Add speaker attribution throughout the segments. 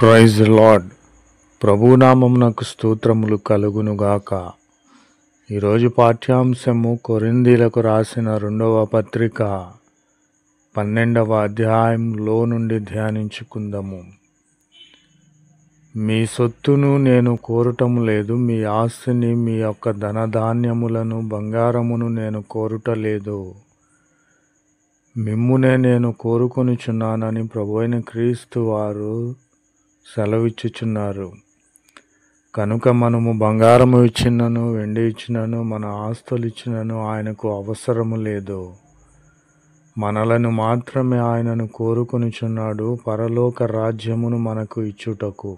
Speaker 1: Praise lord. ప్రభునామమునకు స్తోత్రములు కలుగునుగాక. ఈరోజు పాఠ్యాంశము కొరింథీలకు రాసిన 2వ పత్రిక 12వ అధ్యాయంలో నుండి ధ్యానించుకుందాము. మీ సొత్తును నేను కోరుటము లేదు, మీ ఆస్తిని, మీ యొక్క ధనధాన్యములను, బంగారమును నేను కోరుటలేదు, మిమ్మునే నేను కోరుకొనుచున్నానని ప్రభువైన క్రీస్తు వారు సెలవిచ్చుచున్నారు. కనుక మనము బంగారము ఇచ్చినను, వెండి ఇచ్చినను, మన ఆస్తులు ఇచ్చినను ఆయనకు అవసరము లేదు. మనలను మాత్రమే ఆయనను కోరుకొనుచున్నాడు, పరలోక రాజ్యమును మనకు ఇచ్చుటకు.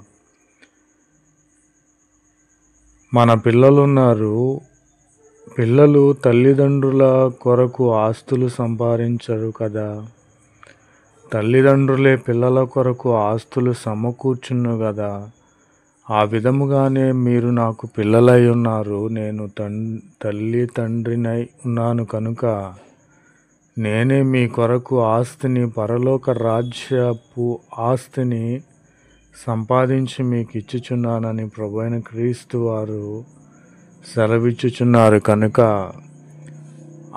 Speaker 1: మన పిల్లలున్నారు. పిల్లలు తల్లిదండ్రుల కొరకు ఆస్తులు సంపాదించరు కదా. తల్లిదండ్రులే పిల్లల కొరకు ఆస్తులు సమకూర్చును గదా. ఆ విధముగానే మీరు నాకు పిల్లలై ఉన్నారు. నేను తండ్రినై ఉన్నాను కనుక నేనే మీ కొరకు ఆస్తిని, పరలోక రాజ్యపు ఆస్తిని సంపాదించి మీకు ఇచ్చుచున్నానని ప్రభువైన క్రీస్తు వారు సెలవిచ్చుచున్నారు. కనుక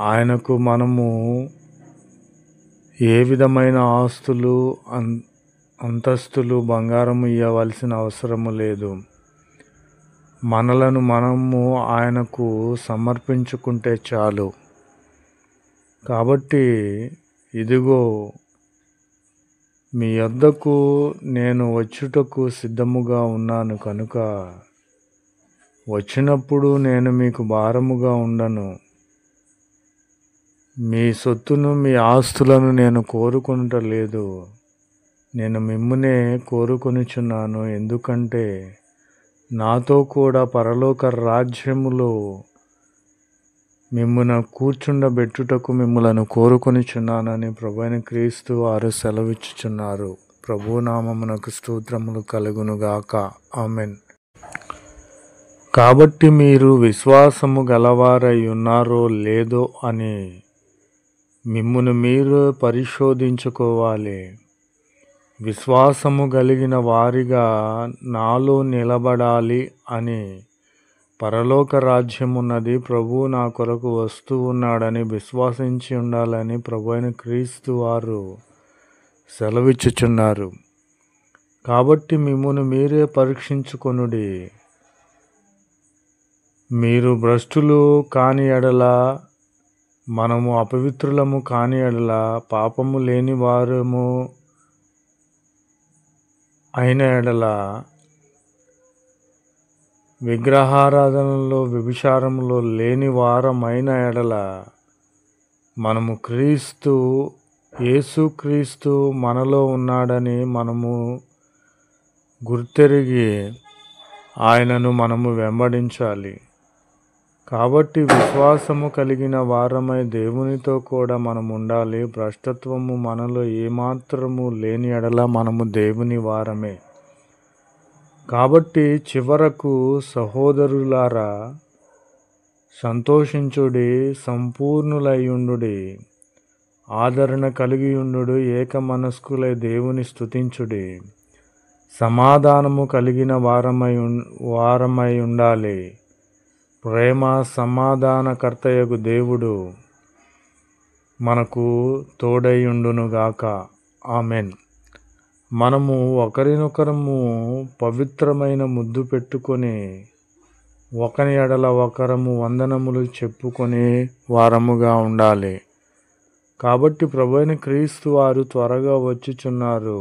Speaker 1: ఆయనకు మనము ఏ విధమైన ఆస్తులు, అంతస్తులు, బంగారము ఇవ్వవలసిన అవసరము లేదు. మనలను మనము ఆయనకు సమర్పించుకుంటే చాలు. కాబట్టి ఇదిగో మీ యొద్దకు నేను వచ్చుటకు సిద్ధముగా ఉన్నాను కనుక వచ్చినప్పుడు నేను మీకు భారముగా ఉండను. మీ సొత్తును, మీ ఆస్తులను నేను కోరుకొనుటలేదు, నేను మిమ్మునే కోరుకొనుచున్నాను. ఎందుకంటే నాతో కూడా పరలోక రాజ్యములో మిమ్మును కూర్చుండబెట్టుటకు మిమ్ములను కోరుకొనుచున్నానని ప్రభువైన క్రీస్తు వారు సెలవిచ్చుచున్నారు. ప్రభునామమునకు స్తోత్రములు కలుగునుగాక. ఆమెన్. కాబట్టి మీరు విశ్వాసము గలవారై ఉన్నారో లేదో అని మిమ్మును మీరు పరిశోధించుకోవాలి. విశ్వాసము కలిగిన వారిగా నాలో నిలబడాలి అని, పరలోక రాజ్యమున్నది, ప్రభువు నా కొరకు వస్తూ ఉన్నాడని విశ్వాసించి ఉండాలని ప్రభువైన క్రీస్తు వారు సెలవిచ్చుచున్నారు. కాబట్టి మిమ్మును మీరే పరీక్షించుకొనుడి. మీరు భ్రష్టులు కాని ఎడల, మనము అపవిత్రులము కాని ఎడల, పాపము లేని వారము అయిన ఎడల, విగ్రహారాధనలో వ్యభిచారములో లేని వారమైన ఎడల, మనము యేసుక్రీస్తు మనలో ఉన్నాడని మనము గుర్తెరిగి ఆయనను మనము వెంబడించాలి. కాబట్టి విశ్వాసము కలిగిన వారమై దేవునితో కూడా మనము ఉండాలి. భ్రష్టత్వము మనలో ఏమాత్రము లేని ఎడల మనము దేవుని వారమే. కాబట్టి చివరకు సహోదరులారా, సంతోషించుడి, సంపూర్ణులైయుండుడి, ఆదరణ కలిగియుండుడి, ఏక మనస్కులై దేవుని స్తుతించుడి, సమాధానము కలిగిన వారమై ఉండాలి. ప్రేమ సమాధానకర్తయగు దేవుడు మనకు తోడైయుండునుగాక. ఆమెన్. మనము ఒకరినొకరము పవిత్రమైన ముద్దు పెట్టుకొని, ఒకని ఎడల ఒకరము వందనములు చెప్పుకొని వారముగా ఉండాలి. కాబట్టి ప్రభువైన క్రీస్తు వారు త్వరగా వచ్చుచున్నారు.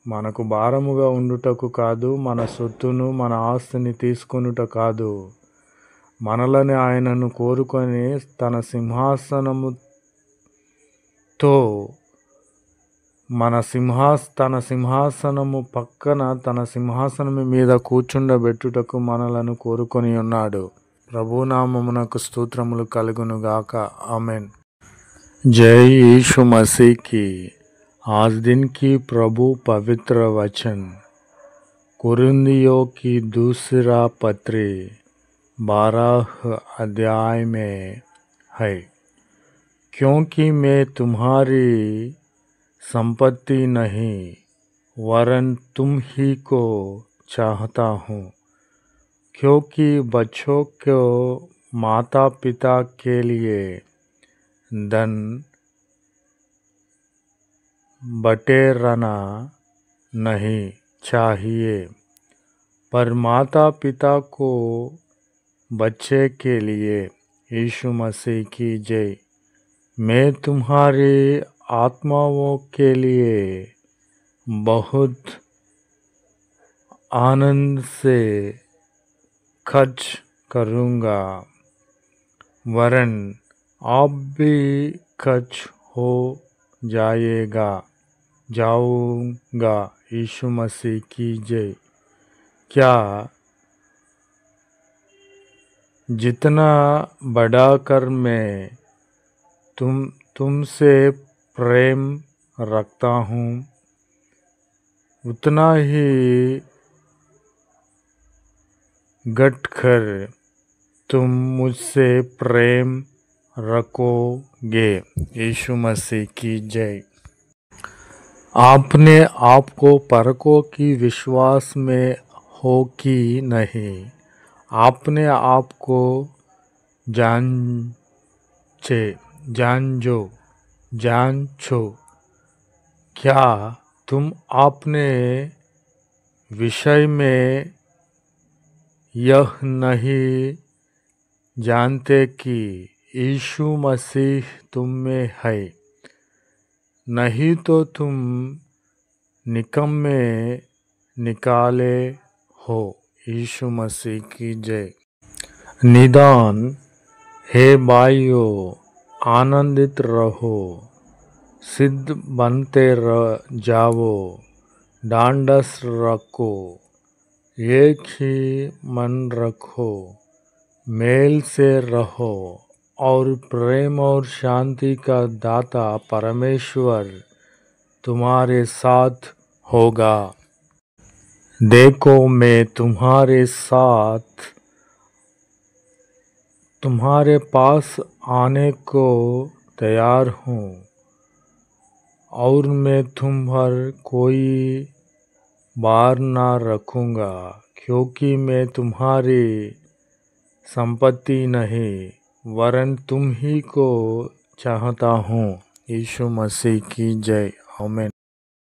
Speaker 1: మనకు భారముగా ఉండుటకు కాదు, మన సొత్తును, మన ఆస్తిని తీసుకొనుట కాదు, మనలని ఆయనను కోరుకొని తన సింహాసనము పక్కన తన సింహాసనము మీద కూర్చుండబెట్టుటకు మనలను కోరుకొని ఉన్నాడు. ప్రభునామమునకు స్తోత్రములు కలుగునుగాక. ఆమెన్. जय यीशु मसीह की। आज दिन की प्रभु पवित्र वचन कुरिन्थियों की दूसरा पत्री 12 अध्याय में है। क्योंकि मैं तुम्हारी संपत्ति नहीं, वरन तुम ही को चाहता हूँ, क्योंकि बच्चों को माता पिता के लिए धन बटेरना नहीं चाहिए, पर माता पिता को बच्चे के लिए। यीशु मसीह की जय। मैं तुम्हारी आत्माओं के लिए बहुत आनंद से खर्च करूँगा, वरन आप भी खर्च हो जाऊँगा। यीशु मसीह की जय। क्या जितना बढ़ाकर मैं तुमसे प्रेम रखता हूँ, उतना ही घटकर तुम मुझसे प्रेम रखोगे। यीशु मसीह की जय। आपने आपको परखो कि विश्वास में हो कि नहीं। आपने आपको जांचो। क्या तुम अपने विषय में यह नहीं जानते कि यीशु मसीह तुम में है? नहीं तो तुम निकम्मे निकाले हो। यीशु मसीह की जय। निदान हे भाइयों, आनंदित रहो, सिद्ध बनते जाओ, ढांढस रखो, एक ही मन रखो, मेल से रहो, और प्रेम और शांति का दाता परमेश्वर तुम्हारे साथ होगा। देखो, मैं तुम्हारे साथ तुम्हारे पास आने को तैयार हूँ, और मैं तुम पर कोई भार न रखूँगा, क्योंकि मैं तुम्हारी संपत्ति नहीं, वरन तुम ही को चाहता हूँ। यीशु मसीह की जय। आमीन।